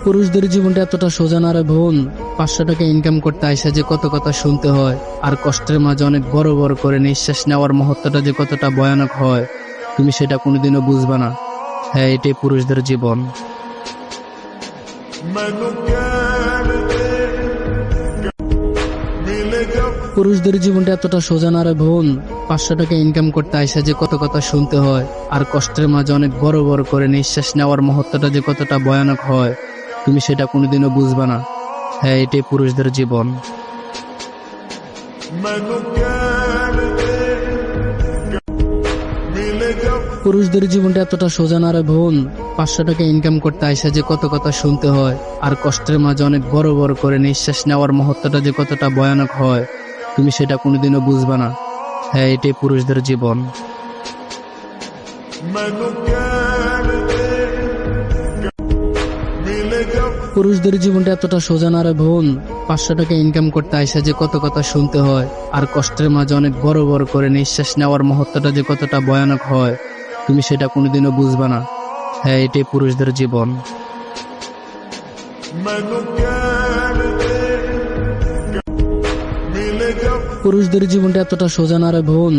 পুরুষদের জীবনটা এতটা সোজা না রে বোন। 500 টাকা ইনকাম করতে আইসা যে কত কথা শুনতে হয়, আর কষ্টের মাঝে অনেক বড় বড় করে নিঃশ্বাস নেওয়ার মুহূর্তটা যে কতটা ভয়ানক হয়, তুমি সেটা কোনোদিনও বুঝবা না। হ্যাঁ, এটাই পুরুষদের জীবন। পুরুষদের জীবনটা এতটা সোজা না রে বোন। 500 টাকা ইনকাম করতে আইসা যে কত কথা শুনতে হয়, আর কষ্টের মাঝে অনেক বড় বড় করে নিঃশ্বাস নেওয়ার মুহূর্তটা যে কতটা ভয়ানক হয়, তুমি সেটা কোনোদিনও বুঝবা না। হ্যাঁ, এটাই পুরুষদের জীবন। পুরুষদের জীবনটা এতটা সোজা না রে বোন। 500 টাকা ইনকাম করতে আইসা যে কত কথা শুনতে হয়, আর কষ্টের মাঝে অনেক বড় বড় করে নিঃশ্বাস নেওয়ার মুহূর্তটা যে কতটা ভয়ানক হয়, তুমি সেটা কোনোদিনও বুঝবা না। হ্যাঁ, এটাই পুরুষদের জীবন। পুরুষদের জীবনটা এতটা সোজা না রে বোন। 500 টাকা ইনকাম করতে আইসা যে কত কথা শুনতে হয়, আর কষ্টের মাঝে অনেক বড় বড় করে নিঃশ্বাস নেওয়ার মুহূর্তটা যে কতটা ভয়ানক হয়, তুমি সেটা কোনোদিনও বুঝবা না। হ্যাঁ, এটাই পুরুষদের জীবন। পুরুষদের জীবনটা এতটা সোজা না রে বোন।